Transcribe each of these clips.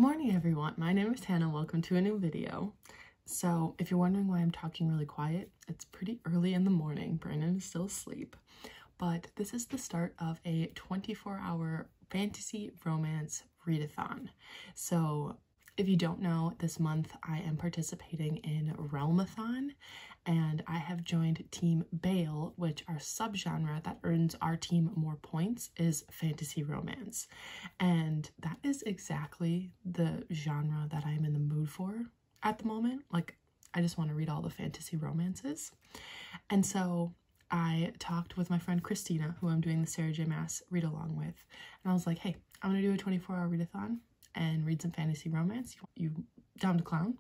morning everyone, my name is Hannah. Welcome to a new video. So if you're wondering why I'm talking really quiet, it's pretty early in the morning. Brandon is still asleep, but this is the start of a 24-hour fantasy romance readathon. So if you don't know, this month I am participating in Realmathon, and I have joined Team Bale, which our subgenre that earns our team more points is fantasy romance. And that is exactly the genre that I'm in the mood for at the moment. Like, I just want to read all the fantasy romances. And so I talked with my friend Christina, who I'm doing the Sarah J. Maas Read-along with, and I was like, hey, I'm going to do a 24-hour readathon and read some fantasy romance. You down to clown?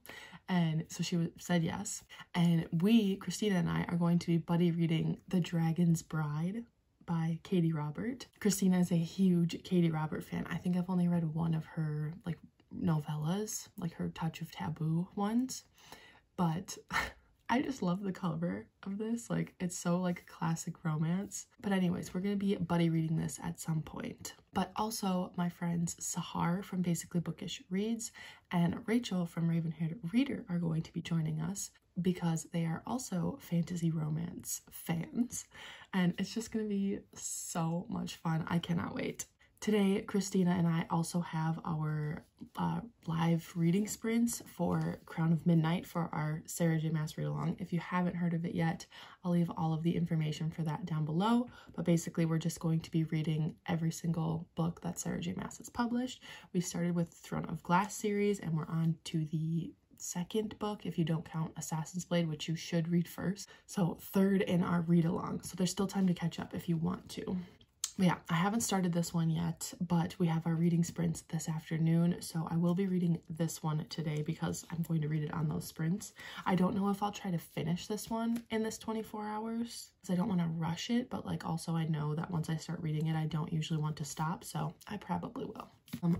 And so she said yes. And we, Christina and I, are going to be buddy reading The Dragon's Bride by Katie Robert. Christina is a huge Katie Robert fan. I think I've only read one of her like novellas, like her Touch of Taboo ones, but I just love the cover of this. Like, it's so like classic romance. But anyways, we're gonna be buddy reading this at some point. But also my friends Sahar from Basically Bookish Reads and Rachel from Raven-Haired Reader are going to be joining us because they are also fantasy romance fans. And it's just gonna be so much fun. I cannot wait. Today, Christina and I also have our live reading sprints for Crown of Midnight for our Sarah J. Maas Read-along. If you haven't heard of it yet, I'll leave all of the information for that down below. But basically, we're just going to be reading every single book that Sarah J. Maas has published. We started with Throne of Glass series, and we're on to the second book, if you don't count Assassin's Blade, which you should read first. So third in our read-along. So there's still time to catch up if you want to. Yeah, I haven't started this one yet, but we have our reading sprints this afternoon, so I will be reading this one today because I'm going to read it on those sprints. I don't know if I'll try to finish this one in this 24 hours because I don't want to rush it, but like also I know that once I start reading it, I don't usually want to stop, so I probably will.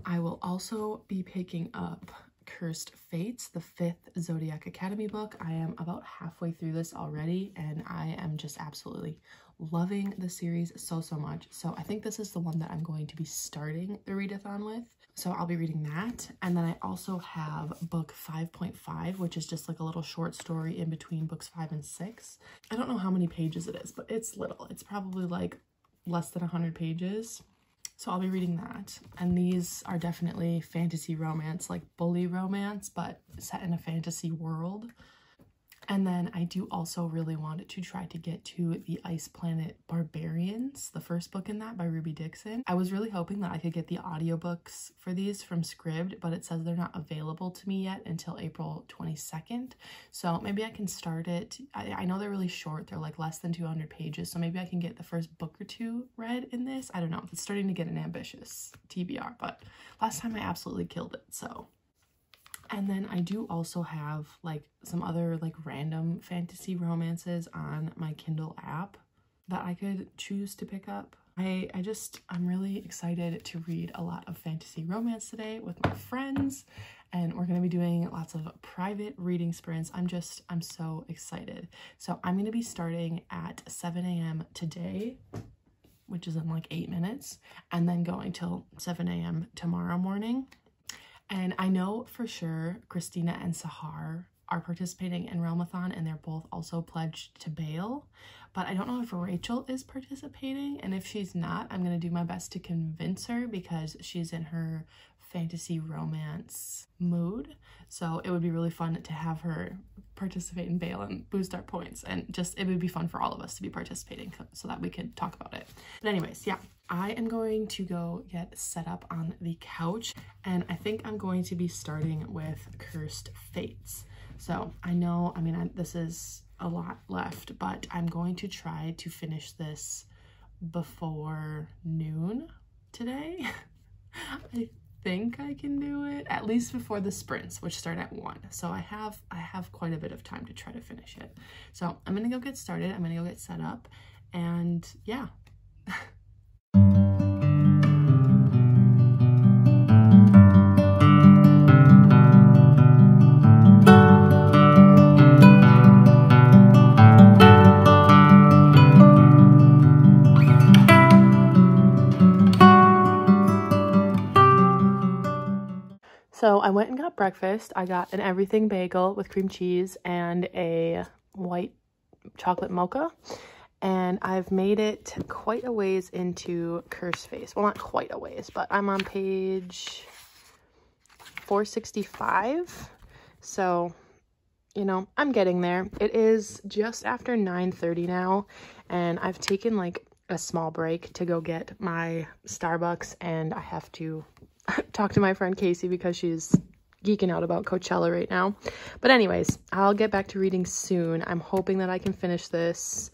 I will also be picking up Cursed Fates, the 5th Zodiac Academy book. I am about halfway through this already, and I am just absolutely loving the series so much. So I think this is the one that I'm going to be starting the readathon with. So I'll be reading that. And then I also have book 5.5, which is just like a little short story in between books 5 and 6. I don't know how many pages it is, but it's little. It's probably like less than 100 pages. So I'll be reading that. And these are definitely fantasy romance, like bully romance, but set in a fantasy world. And then I do also really want to try to get to the Ice Planet Barbarians, the first book in that by Ruby Dixon. I was really hoping that I could get the audiobooks for these from Scribd, but it says they're not available to me yet until April 22nd. So maybe I can start it. I know they're really short. They're like less than 200 pages. So maybe I can get the first book or two read in this. I don't know. It's starting to get an ambitious TBR, but last time I absolutely killed it, so. And then I do also have like some other like random fantasy romances on my Kindle app that I could choose to pick up. I'm really excited to read a lot of fantasy romance today with my friends, and we're going to be doing lots of private reading sprints. I'm so excited. So I'm going to be starting at 7 a.m. today, which is in like 8 minutes, and then going till 7 a.m. tomorrow morning. And I know for sure Christina and Sahar are participating in Realmathon, and they're both also pledged to Bale. But I don't know if Rachel is participating, and if she's not, I'm going to do my best to convince her because she's in her fantasy romance mood. So it would be really fun to have her participate in Bale and boost our points, and just it would be fun for all of us to be participating so that we could talk about it. But anyways, yeah, I am going to go get set up on the couch, and I think I'm going to be starting with Cursed Fates. So I know, this is a lot left, but I'm going to try to finish this before noon today. I think I can do it at least before the sprints, which start at 1. So I have quite a bit of time to try to finish it. So I'm gonna go get started. I'm gonna go get set up, and yeah. So breakfast. I got an everything bagel with cream cheese and a white chocolate mocha. And I've made it quite a ways into Curse Face. Well, not quite a ways, but I'm on page 465. So, you know, I'm getting there. It is just after 9:30 now, and I've taken like a small break to go get my Starbucks, and I have to talk to my friend Casey because she's geeking out about Coachella right now. But anyways, I'll get back to reading soon. I'm hoping that I can finish this.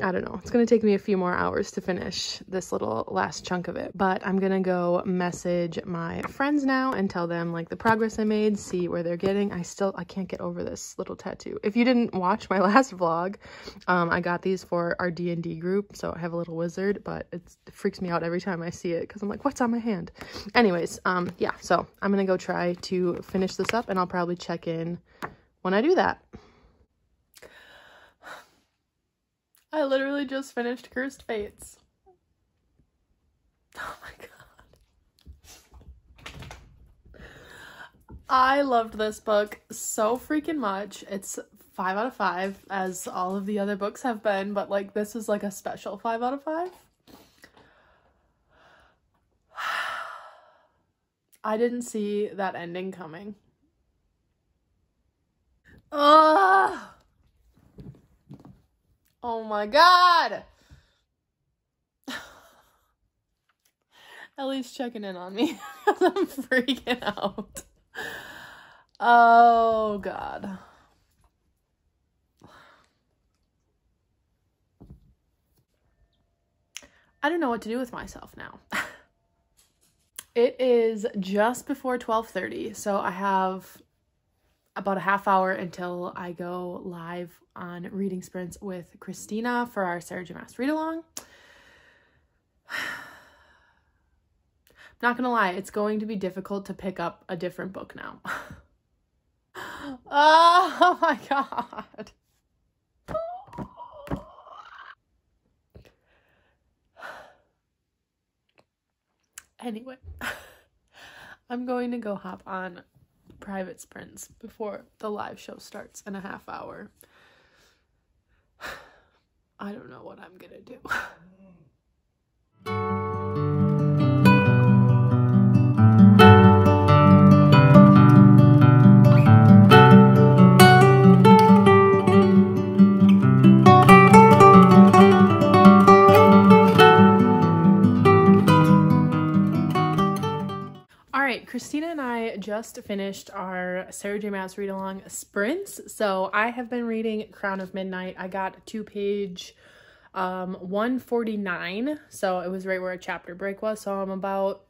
I don't know. It's going to take me a few more hours to finish this little last chunk of it. But I'm going to go message my friends now and tell them like the progress I made, see where they're getting. I can't get over this little tattoo. If you didn't watch my last vlog, I got these for our D&D group. So I have a little wizard, but it freaks me out every time I see it because I'm like, what's on my hand? Anyways, yeah. So I'm going to go try to finish this up, and I'll probably check in when I do that. I literally just finished Cursed Fates. Oh my god. I loved this book so freaking much. It's 5 out of 5, as all of the other books have been, but like this is like a special 5 out of 5. I didn't see that ending coming. Ugh! Oh my god! Ellie's checking in on me because I'm freaking out. Oh god. I don't know what to do with myself now. It is just before 12:30, so I have about a half hour until I go live on reading sprints with Christina for our Sarah J. Maas Read-along. Not gonna lie, it's going to be difficult to pick up a different book now. Oh my god. Anyway, I'm going to go hop on private sprints before the live show starts in a half hour. I don't know what I'm gonna do. Christina and I just finished our Sarah J. Maas Read-along sprints. So I have been reading Crown of Midnight. I got to page 149. So it was right where a chapter break was. So I'm about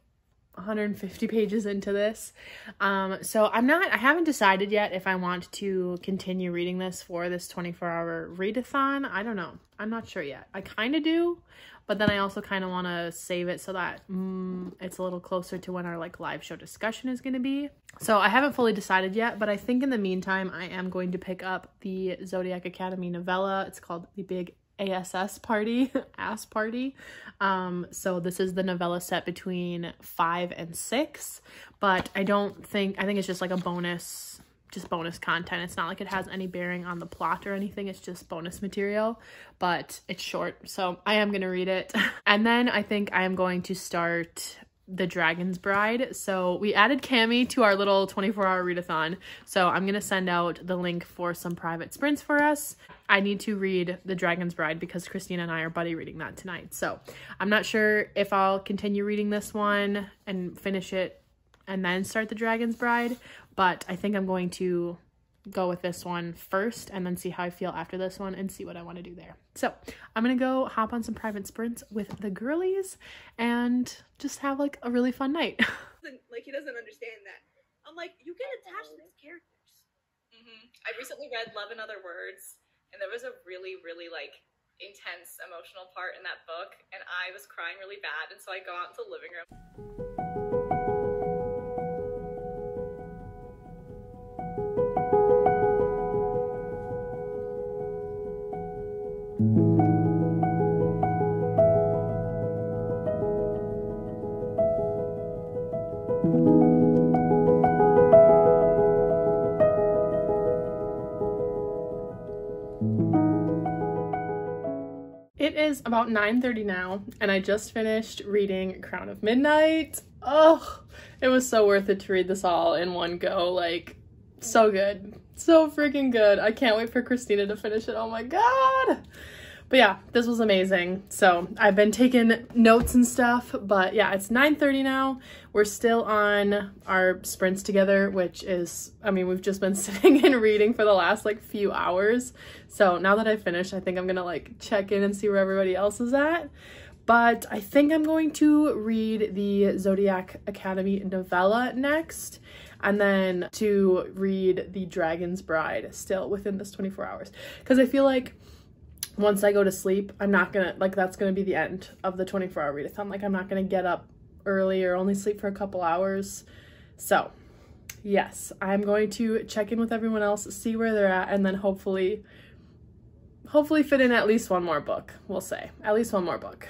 150 pages into this. So I haven't decided yet if I want to continue reading this for this 24-hour readathon. I don't know. I'm not sure yet. I kind of do, but then I also kind of want to save it so that it's a little closer to when our like live show discussion is going to be. So I haven't fully decided yet, but I think in the meantime, I am going to pick up the Zodiac Academy novella. It's called The Big ASS Party, Ass Party. So this is the novella set between 5 and 6, but I think it's just like a bonus content. It's not like it has any bearing on the plot or anything. It's just bonus material, but it's short, so I am going to read it. And then I think I am going to start The Dragon's Bride. So we added Cami to our little 24-hour readathon, so I'm going to send out the link for some private sprints for us. I need to read The Dragon's Bride because Christina and I are buddy reading that tonight. So I'm not sure if I'll continue reading this one and finish it and then start The Dragon's Bride, but I think I'm going to go with this one first and then see how I feel after this one and see what I want to do there. So I'm gonna go hop on some private sprints with the girlies and just have like a really fun night. Like, he doesn't understand that. I'm like, you get attached to these characters. I recently read Love in Other Words, and there was a really, really like intense emotional part in that book, and I was crying really bad, and so I go out into the living room. It is about 9:30 now, and I just finished reading Crown of Midnight. Oh, it was so worth it to read this all in one go. Like, so good. So freaking good. I can't wait for Christina to finish it. Oh my god. But yeah, this was amazing. So I've been taking notes and stuff, but yeah, it's 9:30 now. We're still on our sprints together, which is, I mean, we've just been sitting and reading for the last like few hours. So now that I've finished, I think I'm gonna like check in and see where everybody else is at. But I think I'm going to read the Zodiac Academy novella next, and then to read The Dragon's Bride still within this 24 hours. Because I feel like once I go to sleep, I'm not gonna, like, that's gonna be the end of the 24-hour readathon. Like, I'm not gonna get up early or only sleep for a couple hours. So yes, I'm going to check in with everyone else, see where they're at, and then hopefully fit in at least one more book. We'll say at least one more book.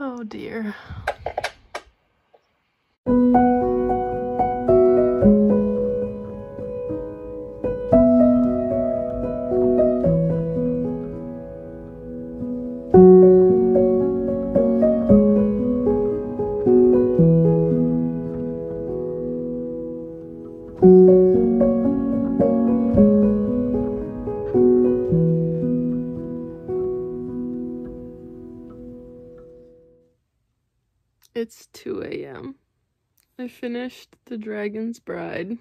Oh dear. It's 2 a.m. I finished The Dragon's Bride.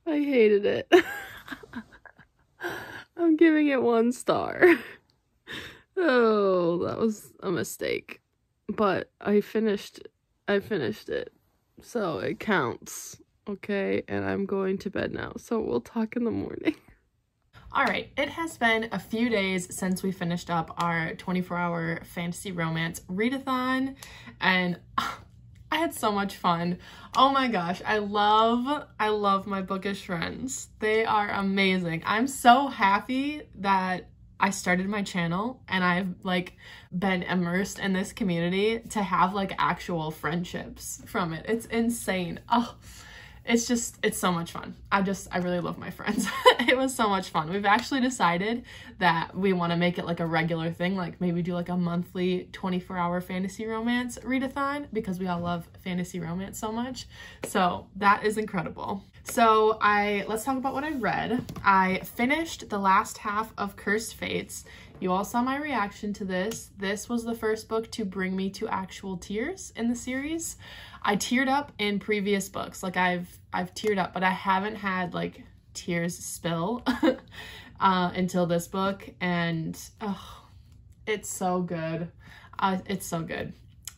I hated it. I'm giving it 1 star. Oh, that was a mistake. But I finished it. So it counts. Okay, and I'm going to bed now. So we'll talk in the morning. Alright, it has been a few days since we finished up our 24-hour fantasy romance readathon, and I had so much fun. Oh my gosh, I love my bookish friends. They are amazing. I'm so happy that I started my channel and I've like been immersed in this community to have like actual friendships from it. It's insane. Oh, it's so much fun. I really love my friends. It was so much fun. We've actually decided that we want to make it like a regular thing, like maybe do like a monthly 24-hour fantasy romance readathon, because we all love fantasy romance so much. So that is incredible. So let's talk about what I read. I finished the last half of Cursed Fates. You all saw my reaction to this. This was the first book to bring me to actual tears in the series. I teared up in previous books. Like I've teared up, but I haven't had like tears spill until this book, and oh, it's so good. It's so good.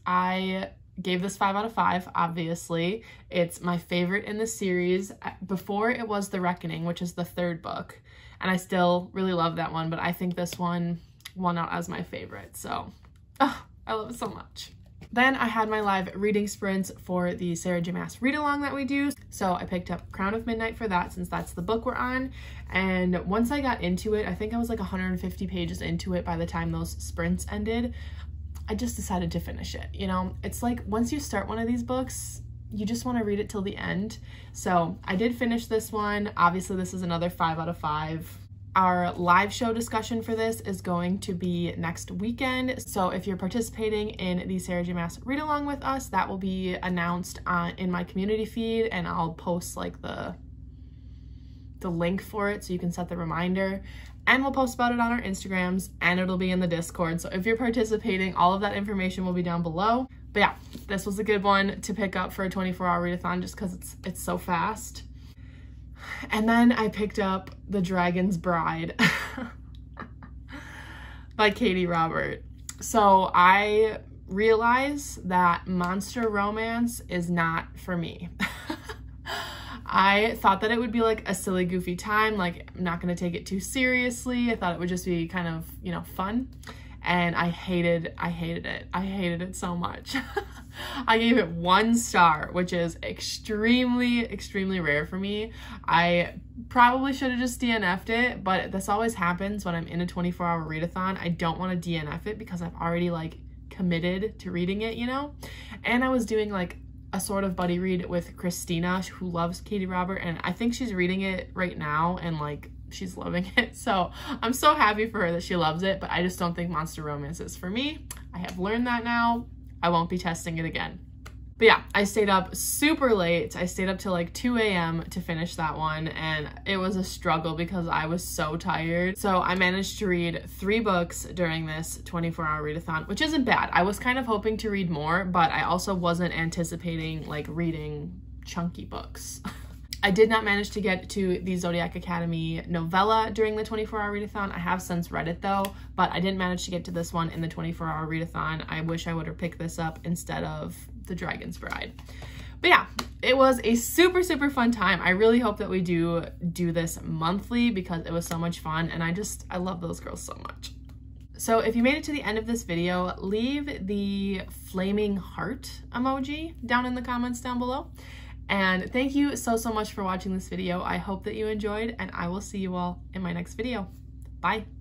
I gave this 5 out of 5, obviously. It's my favorite in the series. Before it was The Reckoning, which is the 3rd book, and I still really love that one, but I think this one won out as my favorite. So I love it so much. Then I had my live reading sprints for the Sarah J. Maas Read-along that we do. So I picked up Crown of Midnight for that since that's the book we're on. And once I got into it, I think I was like 150 pages into it by the time those sprints ended. I just decided to finish it. You know, it's like once you start one of these books, you just want to read it till the end. So I did finish this one. Obviously, this is another 5 out of 5. Our live show discussion for this is going to be next weekend. So if you're participating in the Sarah J. Maas Read Along with us, that will be announced in my community feed, and I'll post like the link for it so you can set the reminder. And we'll post about it on our Instagrams, and it'll be in the Discord. So if you're participating, all of that information will be down below. But yeah, this was a good one to pick up for a 24-hour readathon just because it's so fast. And then I picked up The Dragon's Bride by Katie Robert. So I realized that monster romance is not for me. I thought that it would be like a silly, goofy time, like I'm not going to take it too seriously. I thought it would just be kind of, you know, fun. And I hated it. I hated it so much. I gave it 1 star, which is extremely, extremely rare for me. I probably should have just DNF'd it, but this always happens when I'm in a 24-hour readathon. I don't want to DNF it because I've already like committed to reading it, you know? And I was doing like a sort of buddy read with Christina, who loves Katie Robert, and I think she's reading it right now and like she's loving it. So I'm so happy for her that she loves it, but I just don't think monster romance is for me. I have learned that now. I won't be testing it again. But yeah, I stayed up super late. I stayed up till like 2 a.m. to finish that one, and it was a struggle because I was so tired. So I managed to read 3 books during this 24-hour readathon, which isn't bad. I was kind of hoping to read more, but I also wasn't anticipating like reading chunky books. I did not manage to get to the Zodiac Academy novella during the 24-hour readathon. I have since read it though, but I didn't manage to get to this one in the 24-hour readathon. I wish I would have picked this up instead of The Dragon's Bride. But yeah, it was a super, super fun time. I really hope that we do this monthly because it was so much fun, and I love those girls so much. So if you made it to the end of this video, leave the flaming heart emoji down in the comments down below. And thank you so much for watching this video. I hope that you enjoyed, and I will see you all in my next video. Bye.